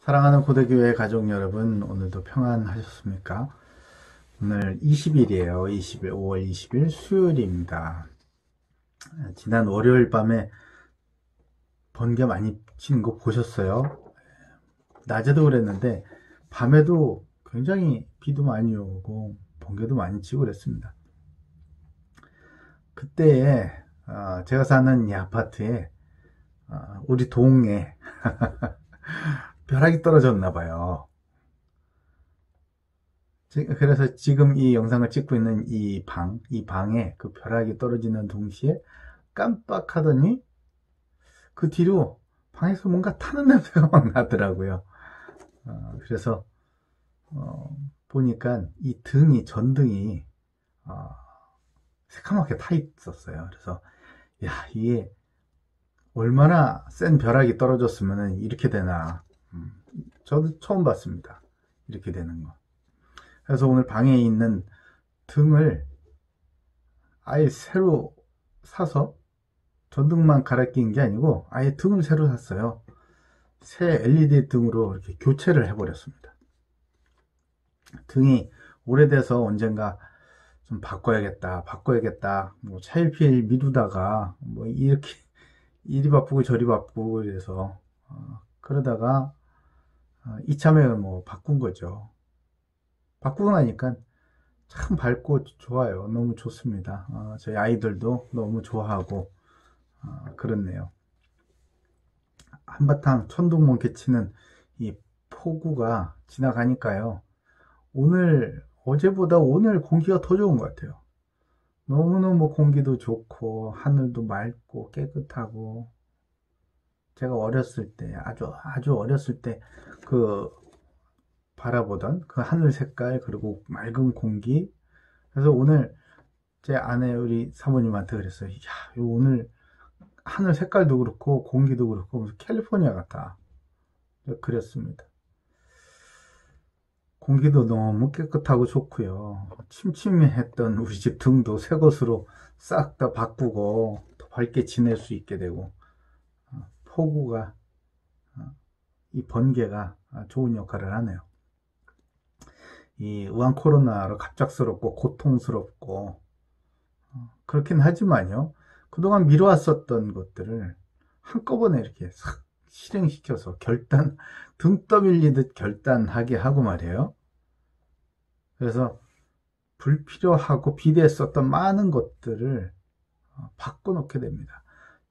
사랑하는 고대교회 가족 여러분, 오늘도 평안하셨습니까? 오늘 20일이에요. 20일, 5월 20일 수요일입니다. 지난 월요일 밤에 번개 많이 치는 거 보셨어요? 낮에도 그랬는데 밤에도 굉장히 비도 많이 오고 번개도 많이 치고 그랬습니다. 그때에 제가 사는 이 아파트에 우리 동에 벼락이 떨어졌나 봐요. 그래서 지금 이 영상을 찍고 있는 이 방에 그 벼락이 떨어지는 동시에 깜빡하더니 그 뒤로 방에서 뭔가 타는 냄새가 막 나더라고요. 그래서 보니까 이 전등이 새카맣게 타 있었어요. 그래서 야, 이게 얼마나 센 벼락이 떨어졌으면 이렇게 되나. 저도 처음 봤습니다. 이렇게 되는 거. 그래서 오늘 방에 있는 등을 아예 새로 사서 전등만 갈아 낀 게 아니고 아예 등을 새로 샀어요. 새 LED 등으로 이렇게 교체를 해버렸습니다. 등이 오래돼서 언젠가 좀 바꿔야겠다. 뭐 차일피일 미루다가 뭐 이렇게 이리 바쁘고 저리 바쁘고 그래서 그러다가 이참에 뭐 바꾼 거죠. 바꾸고 나니까 참 밝고 좋아요. 너무 좋습니다. 저희 아이들도 너무 좋아하고 그렇네요. 한바탕 천둥번개 치는 이 폭우가 지나가니까요. 어제보다 오늘 공기가 더 좋은 것 같아요. 너무너무 공기도 좋고 하늘도 맑고 깨끗하고 제가 어렸을 때 아주 어렸을 때 그 바라보던 그 하늘 색깔 그리고 맑은 공기. 그래서 오늘 제 아내 우리 사모님한테 그랬어요. 야, 오늘 하늘 색깔도 그렇고 공기도 그렇고 무슨 캘리포니아 같아. 그랬습니다. 공기도 너무 깨끗하고 좋고요. 침침했던 우리 집 등도 새 것으로 싹 다 바꾸고 더 밝게 지낼 수 있게 되고 폭우가 이 번개가 좋은 역할을 하네요. 이 의한 코로나로 갑작스럽고 고통스럽고 그렇긴 하지만요. 그동안 미뤄왔었던 것들을 한꺼번에 이렇게 싹 실행시켜서 등 떠밀리듯 결단하게 하고 말이에요. 그래서 불필요하고 비대했었던 많은 것들을 바꿔놓게 됩니다.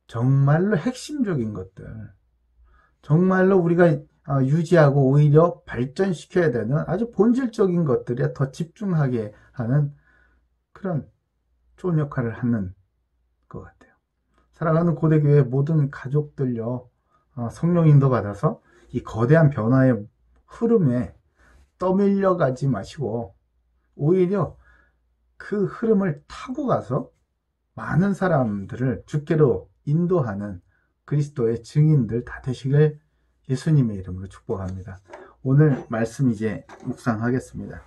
정말로 핵심적인 것들, 정말로 우리가 유지하고 오히려 발전시켜야 되는 아주 본질적인 것들에 더 집중하게 하는 그런 좋은 역할을 하는 것 같아요. 사랑하는 고대교회 모든 가족들요, 성령 인도 받아서 이 거대한 변화의 흐름에 떠밀려 가지 마시고 오히려 그 흐름을 타고 가서 많은 사람들을 주께로 인도하는 그리스도의 증인들 다 되시길 예수님의 이름으로 축복합니다. 오늘 말씀 이제 묵상하겠습니다.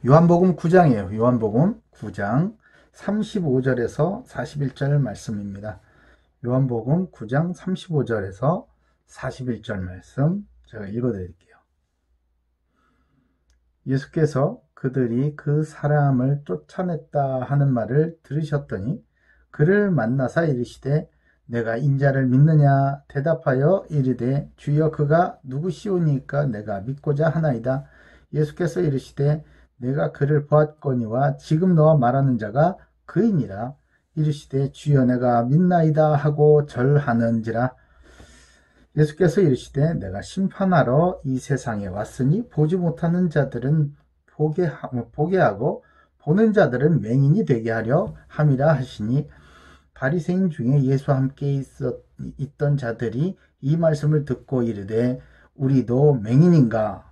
요한복음 9장이에요. 요한복음 9장 35절에서 41절 말씀입니다. 요한복음 9장 35절에서 41절 말씀 제가 읽어드릴게요. 예수께서 그들이 그 사람을 쫓아냈다 하는 말을 들으셨더니 그를 만나사 이르시되 내가 인자를 믿느냐 대답하여 이르되 주여 그가 누구시오니까 내가 믿고자 하나이다. 예수께서 이르시되 내가 그를 보았거니와 지금 너와 말하는 자가 그이니라. 이르시되 주여 내가 믿나이다 하고 절하는지라. 예수께서 이르시되 내가 심판하러 이 세상에 왔으니 보지 못하는 자들은 보게 하고 보는 자들은 맹인이 되게 하려 함이라 하시니 바리새인 중에 예수와 함께 있던 자들이 이 말씀을 듣고 이르되 우리도 맹인인가?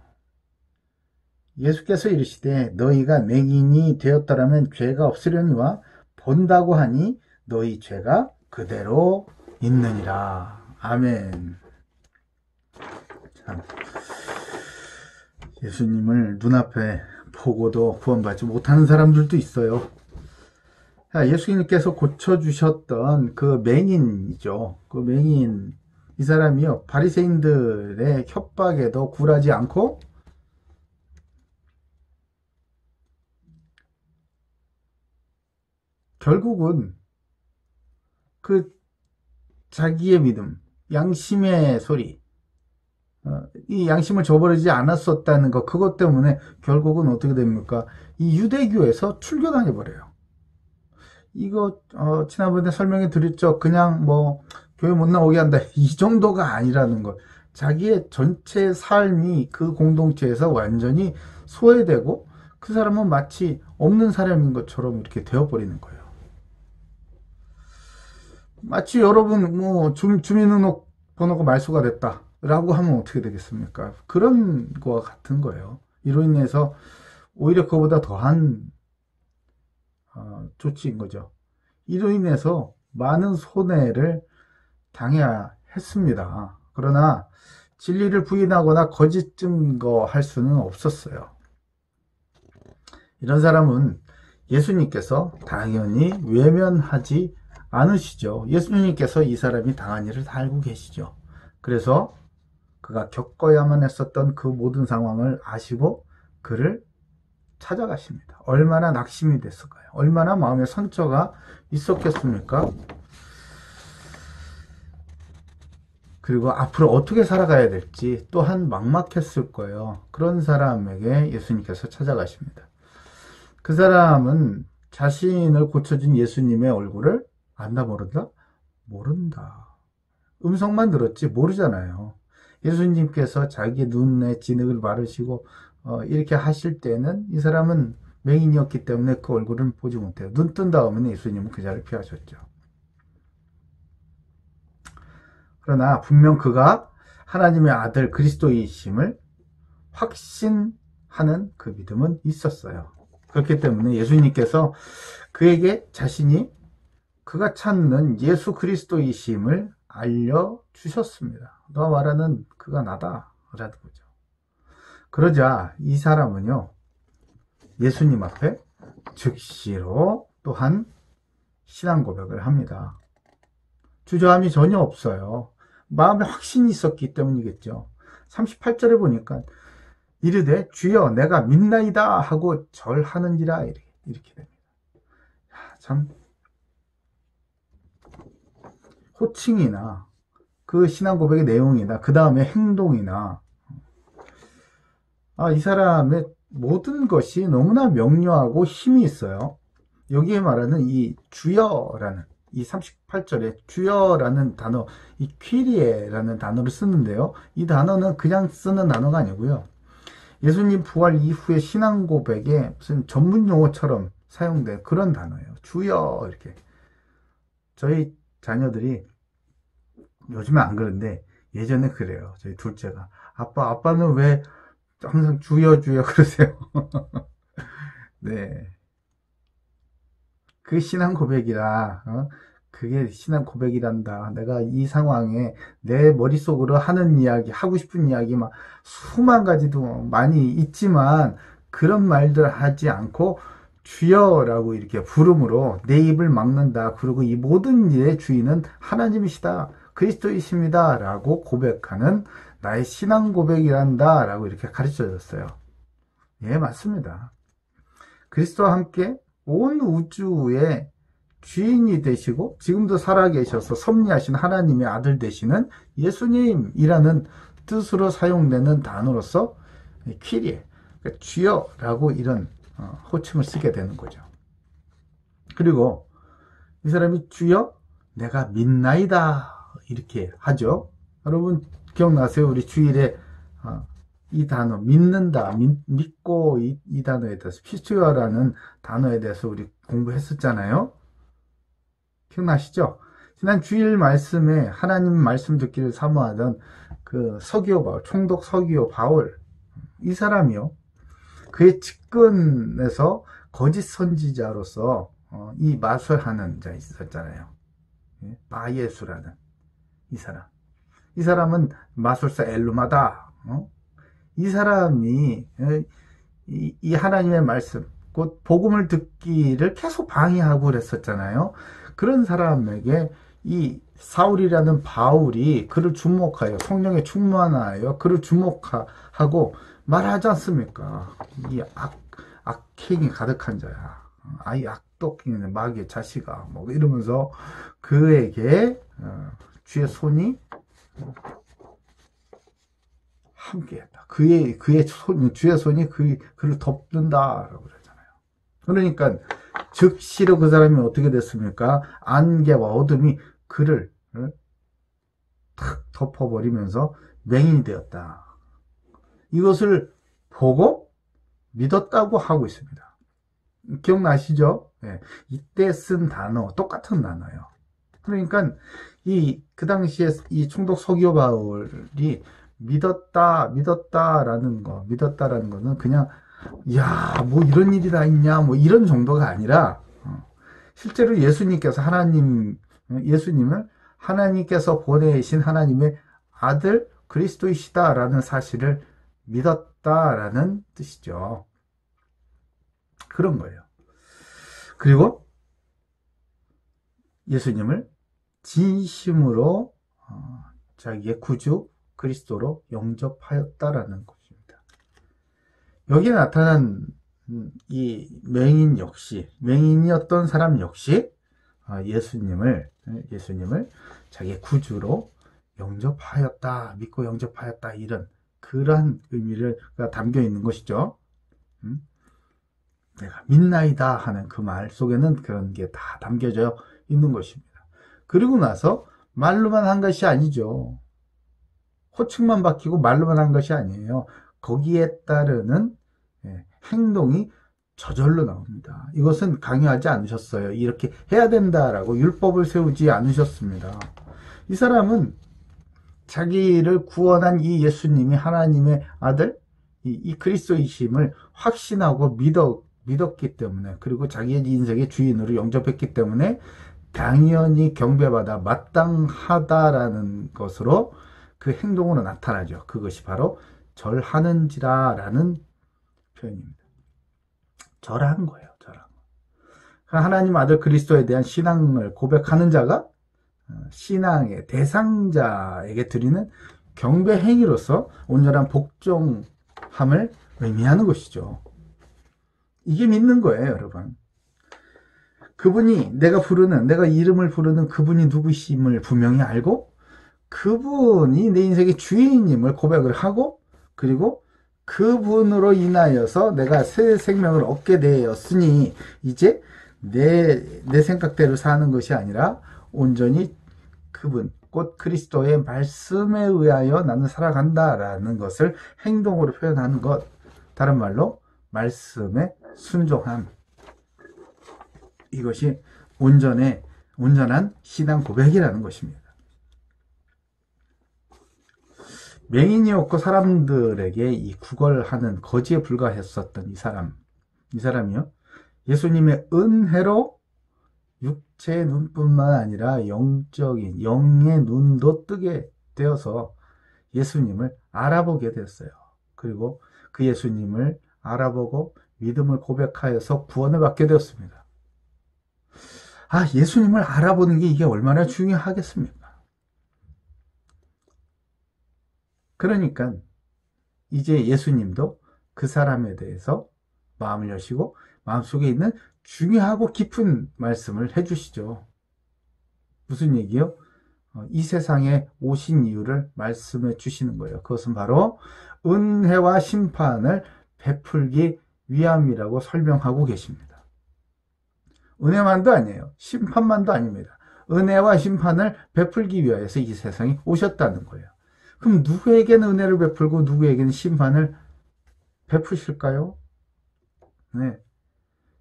예수께서 이르시되 너희가 맹인이 되었더라면 죄가 없으려니와 본다고 하니 너희 죄가 그대로 있느니라. 아멘. 참, 예수님을 눈앞에 보고도 구원받지 못하는 사람들도 있어요. 예수님께서 고쳐주셨던 그 맹인이죠. 그 맹인, 이 사람이요, 바리새인들의 협박에도 굴하지 않고 결국은 그 자기의 믿음, 양심의 소리, 이 양심을 저버리지 않았었다는 것, 그것 때문에 결국은 어떻게 됩니까? 이 유대교에서 출교당해 버려요. 이거 지난번에 설명해 드렸죠. 그냥 뭐 교회 못 나오게 한다 이 정도가 아니라는 것. 자기의 전체 삶이 그 공동체에서 완전히 소외되고 그 사람은 마치 없는 사람인 것처럼 이렇게 되어버리는 거예요. 마치 여러분 뭐 주민등록번호가 말소가 됐다 라고 하면 어떻게 되겠습니까? 그런 거와 같은 거예요. 이로 인해서 오히려 그보다 더한 조치인 거죠. 이로 인해서 많은 손해를 당해야 했습니다. 그러나 진리를 부인하거나 거짓 증거할 수는 없었어요. 이런 사람은 예수님께서 당연히 외면하지 않으시죠. 예수님께서 이 사람이 당한 일을 다 알고 계시죠. 그래서 그가 겪어야만 했었던 그 모든 상황을 아시고 그를 찾아가십니다. 얼마나 낙심이 됐을까요? 얼마나 마음에 상처가 있었겠습니까? 그리고 앞으로 어떻게 살아가야 될지 또한 막막했을 거예요. 그런 사람에게 예수님께서 찾아가십니다. 그 사람은 자신을 고쳐준 예수님의 얼굴을 안다 모른다? 모른다. 음성만 들었지 모르잖아요. 예수님께서 자기 눈에 진흙을 바르시고 이렇게 하실 때는 이 사람은 맹인이었기 때문에 그 얼굴을 보지 못해요. 눈 뜬 다음에는 예수님은 그 자리를 피하셨죠. 그러나 분명 그가 하나님의 아들 그리스도이심을 확신하는 그 믿음은 있었어요. 그렇기 때문에 예수님께서 그에게 자신이 그가 찾는 예수 그리스도이심을 알려주셨습니다. 너가 말하는 그가 나다 라는 거죠. 그러자 이 사람은요, 예수님 앞에 즉시로 또한 신앙 고백을 합니다. 주저함이 전혀 없어요. 마음에 확신이 있었기 때문이겠죠. 38절에 보니까 이르되 주여 내가 믿나이다 하고 절하는지라 이렇게 됩니다. 참 호칭이나 그 신앙 고백의 내용이나 그 다음에 행동이나 이 사람의 모든 것이 너무나 명료하고 힘이 있어요. 여기에 말하는 이 주여라는 이 38절에 주여라는 단어, 이 퀴리에라는 단어를 쓰는데요. 이 단어는 그냥 쓰는 단어가 아니고요. 예수님 부활 이후에 신앙 고백에 무슨 전문 용어처럼 사용된 그런 단어예요. 주여 이렇게. 저희 자녀들이 요즘에 안 그런데 예전에 그래요. 저희 둘째가 아빠는 왜 항상 주여 그러세요. 네. 그 신앙 고백이라 그게 신앙 고백이란다. 내가 이 상황에 내 머릿속으로 하는 이야기, 하고 싶은 이야기 막 수만 가지도 많이 있지만 그런 말들 하지 않고 주여라고 이렇게 부름으로 내 입을 막는다. 그리고 이 모든 일의 주인은 하나님이시다. 그리스도이십니다. 라고 고백하는 나의 신앙 고백이란다. 라고 이렇게 가르쳐 줬어요. 예, 맞습니다. 그리스도와 함께 온 우주의 주인이 되시고 지금도 살아계셔서 섭리하신 하나님의 아들 되시는 예수님이라는 뜻으로 사용되는 단어로서 퀴리에, 그러니까 주여라고 이런 호칭을 쓰게 되는 거죠. 그리고 이 사람이 주여 내가 믿나이다 이렇게 하죠. 여러분 기억나세요? 우리 주일에 이 단어 믿는다, 믿고 이 단어에 대해서 피스투어라는 단어에 대해서 우리 공부했었잖아요. 기억나시죠? 지난 주일 말씀에 하나님 말씀 듣기를 사모하던 그 서기오 바울, 총독 서기오 바울, 이 사람이요, 그의 측근에서 거짓 선지자로서 이 마술하는 자 있었잖아요. 바예수라는 이 사람. 이 사람은 마술사 엘루마다. 이 사람이 이 하나님의 말씀, 곧 복음을 듣기를 계속 방해하고 그랬었잖아요. 그런 사람에게 이 사울이라는 바울이 그를 주목하여 성령에 충만하여 그를 주목하고 말하지 않습니까? 이 악행이 가득한 자야. 아이 악독이네 마귀의 자식아. 뭐 이러면서 그에게 주의 손이 함께했다. 주의 손이 그를 덮는다라고 그러잖아요. 그러니까 즉시로 그 사람이 어떻게 됐습니까? 안개와 어둠이 그를 탁 덮어버리면서 맹인이 되었다. 이것을 보고 믿었다고 하고 있습니다. 기억나시죠? 네. 이때 쓴 단어 똑같은 단어예요. 그러니까 그 당시에 이 총독 서기오 바울이 믿었다라는 거는 그냥 야, 뭐 이런 일이 다 있냐, 뭐 이런 정도가 아니라 실제로 예수님을 하나님께서 보내신 하나님의 아들 그리스도이시다라는 사실을 믿었다라는 뜻이죠. 그런 거예요. 그리고 예수님을 진심으로 자기의 구주 그리스도로 영접하였다라는 것입니다. 여기에 나타난 이 맹인이었던 사람 역시 예수님을 자기의 구주로 영접하였다, 믿고 영접하였다, 그러한 의미가 담겨 있는 것이죠. 내가 믿나이다 하는 그 말 속에는 그런 게 다 담겨져 있는 것입니다. 그리고 나서 말로만 한 것이 아니죠. 호칭만 바뀌고 말로만 한 것이 아니에요. 거기에 따르는 행동이 저절로 나옵니다. 이것은 강요하지 않으셨어요. 이렇게 해야 된다라고 율법을 세우지 않으셨습니다. 이 사람은 자기를 구원한 이 예수님이 하나님의 아들, 이 그리스도이심을 확신하고 믿었기 때문에, 그리고 자기의 인생의 주인으로 영접했기 때문에 당연히 경배받아 마땅하다라는 것으로 그 행동으로 나타나죠. 그것이 바로 절하는지라라는 표현입니다. 절한 거예요. 절한 거. 하나님 아들 그리스도에 대한 신앙을 고백하는 자가 신앙의 대상자에게 드리는 경배 행위로서 온전한 복종함을 의미하는 것이죠. 이게 믿는 거예요, 여러분. 내가 이름을 부르는 그분이 누구심을 분명히 알고, 그분이 내 인생의 주인임을 고백을 하고, 그리고 그분으로 인하여서 내가 새 생명을 얻게 되었으니 이제 내 생각대로 사는 것이 아니라 온전히 그분, 곧 그리스도의 말씀에 의하여 나는 살아간다라는 것을 행동으로 표현하는 것. 다른 말로 말씀에 순종함. 이것이 온전한 신앙 고백이라는 것입니다. 맹인이었고 사람들에게 이 구걸하는 거지에 불과했었던 이 사람이요. 예수님의 은혜로 육체의 눈뿐만 아니라 영의 눈도 뜨게 되어서 예수님을 알아보게 됐어요. 그리고 그 예수님을 알아보고 믿음을 고백하여서 구원을 받게 되었습니다. 예수님을 알아보는 게 이게 얼마나 중요하겠습니까? 그러니까 이제 예수님도 그 사람에 대해서 마음을 여시고 마음속에 있는 중요하고 깊은 말씀을 해주시죠. 무슨 얘기요? 이 세상에 오신 이유를 말씀해 주시는 거예요. 그것은 바로 은혜와 심판을 베풀기 위함이라고 설명하고 계십니다. 은혜만도 아니에요. 심판만도 아닙니다. 은혜와 심판을 베풀기 위하여서 이 세상에 오셨다는 거예요. 그럼 누구에게는 은혜를 베풀고 누구에게는 심판을 베푸실까요? 네.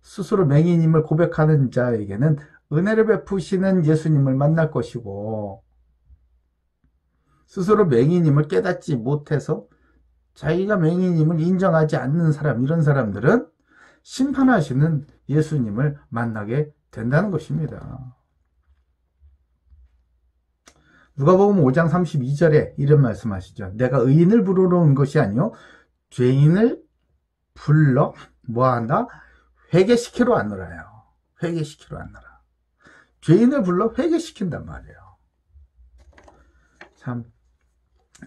스스로 맹인임을 고백하는 자에게는 은혜를 베푸시는 예수님을 만날 것이고, 스스로 맹인임을 깨닫지 못해서 자기가 맹인임을 인정하지 않는 사람, 이런 사람들은 심판하시는 예수님을 만나게 된다는 것입니다. 누가복음 5장 32절에 이런 말씀하시죠. 내가 의인을 부르러 온 것이 아니요 죄인을 불러 뭐한다? 회개시키러 왔노라요. 회개시키러 왔노라. 죄인을 불러 회개시킨단 말이에요. 참,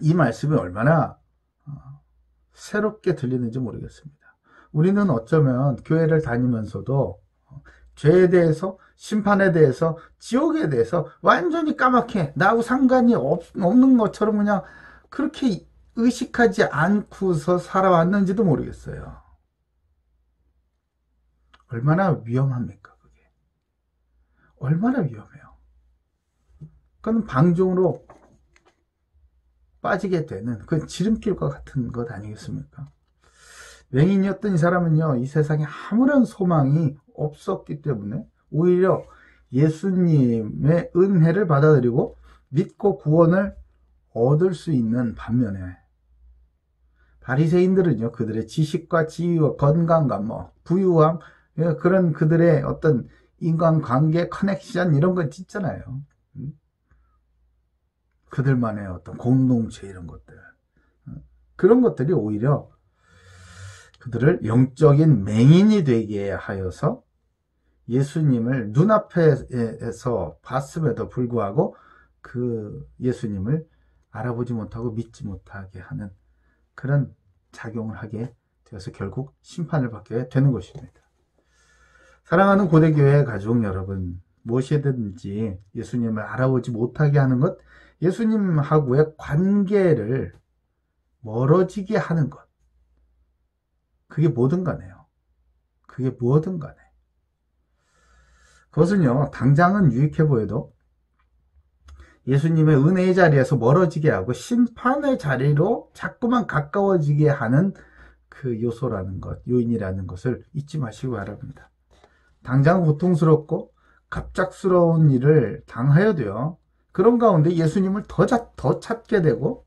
이 말씀이 얼마나 새롭게 들리는지 모르겠습니다. 우리는 어쩌면 교회를 다니면서도 죄에 대해서, 심판에 대해서, 지옥에 대해서 완전히 까맣게 나하고 상관이 없는 것처럼 그냥 그렇게 의식하지 않고서 살아왔는지도 모르겠어요. 얼마나 위험합니까, 그게? 얼마나 위험해요. 그건 방종으로 빠지게 되는 그 지름길과 같은 것 아니겠습니까? 맹인이었던 이 사람은요, 이 세상에 아무런 소망이 없었기 때문에 오히려 예수님의 은혜를 받아들이고 믿고 구원을 얻을 수 있는 반면에 바리새인들은요, 그들의 지식과 지위와 건강과 부유함, 그런 그들의 어떤 인간관계 커넥션 이런 거 있잖아요. 그들만의 어떤 공동체 이런 것들, 그런 것들이 오히려 그들을 영적인 맹인이 되게 하여서 예수님을 눈앞에서 봤음에도 불구하고 그 예수님을 알아보지 못하고 믿지 못하게 하는 그런 작용을 하게 되어서 결국 심판을 받게 되는 것입니다. 사랑하는 고대교회 가족 여러분, 무엇이든지 예수님을 알아보지 못하게 하는 것, 예수님하고의 관계를 멀어지게 하는 것, 그게 뭐든 간에요. 그게 뭐든 간에. 그것은요, 당장은 유익해 보여도 예수님의 은혜의 자리에서 멀어지게 하고 심판의 자리로 자꾸만 가까워지게 하는 그 요소라는 것, 요인이라는 것을 잊지 마시기 바랍니다. 당장 고통스럽고 갑작스러운 일을 당하여도요, 그런 가운데 예수님을 더 찾게 되고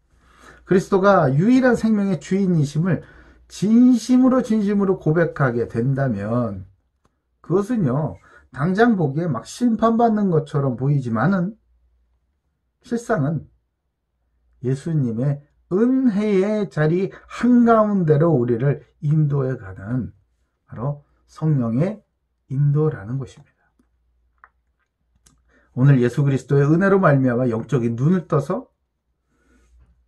그리스도가 유일한 생명의 주인이심을 진심으로 고백하게 된다면 그것은요, 당장 보기에 막 심판받는 것처럼 보이지만은 실상은 예수님의 은혜의 자리 한가운데로 우리를 인도해 가는 바로 성령의 인도라는 것입니다. 오늘 예수 그리스도의 은혜로 말미암아 영적인 눈을 떠서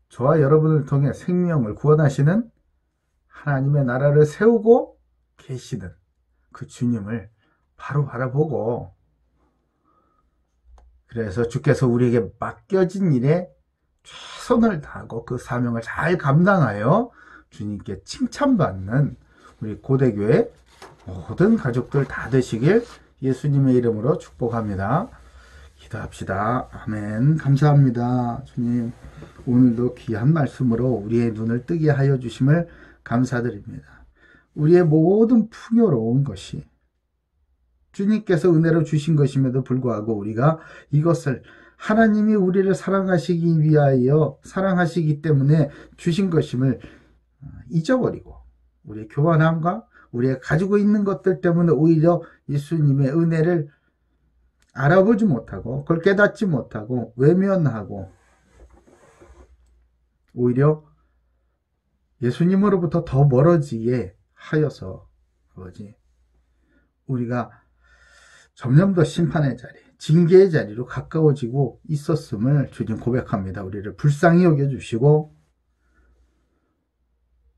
저와 여러분을 통해 생명을 구원하시는 하나님의 나라를 세우고 계시는 그 주님을 바로 바라보고, 그래서 주께서 우리에게 맡겨진 일에 최선을 다하고 그 사명을 잘 감당하여 주님께 칭찬받는 우리 고대교회 모든 가족들 다 되시길 예수님의 이름으로 축복합니다. 기도합시다. 아멘. 감사합니다. 주님, 오늘도 귀한 말씀으로 우리의 눈을 뜨게 하여 주심을 감사드립니다. 우리의 모든 풍요로운 것이 주님께서 은혜로 주신 것임에도 불구하고 우리가 이것을 하나님이 우리를 사랑하시기 위하여 사랑하시기 때문에 주신 것임을 잊어버리고 우리의 교만함과 우리가 가지고 있는 것들 때문에 오히려 예수님의 은혜를 알아보지 못하고 그걸 깨닫지 못하고 외면하고 오히려 예수님으로부터 더 멀어지게 하여서 그거지. 우리가 점점 더 심판의 자리, 징계의 자리로 가까워지고 있었음을 주님 고백합니다. 우리를 불쌍히 여겨주시고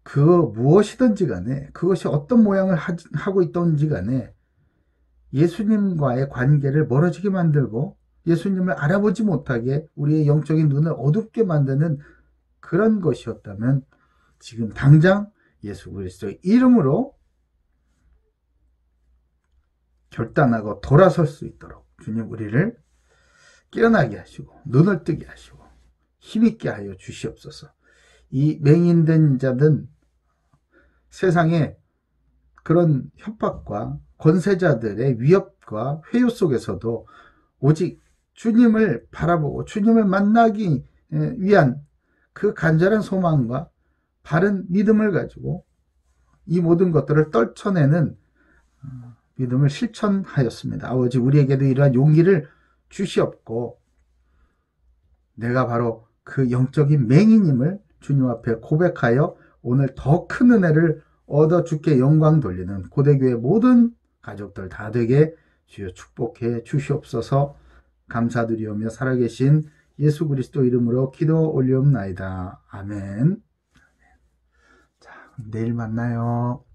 그 무엇이든지 간에 그것이 어떤 모양을 하고 있던지 간에 예수님과의 관계를 멀어지게 만들고 예수님을 알아보지 못하게 우리의 영적인 눈을 어둡게 만드는 그런 것이었다면 지금 당장 예수 그리스도의 이름으로 결단하고 돌아설 수 있도록 주님 우리를 깨어나게 하시고 눈을 뜨게 하시고 힘있게 하여 주시옵소서. 이 맹인된 자든 세상의 그런 협박과 권세자들의 위협과 회유 속에서도 오직 주님을 바라보고 주님을 만나기 위한 그 간절한 소망과 바른 믿음을 가지고 이 모든 것들을 떨쳐내는 믿음을 실천하였습니다. 아버지, 우리에게도 이러한 용기를 주시옵고 내가 바로 그 영적인 맹인임을 주님 앞에 고백하여 오늘 더 큰 은혜를 얻어 주께 영광 돌리는 고대교회 모든 가족들 다 되게 주여 축복해 주시옵소서. 감사드리오며 살아계신 예수 그리스도 이름으로 기도 올리옵나이다. 아멘. 자, 내일 만나요.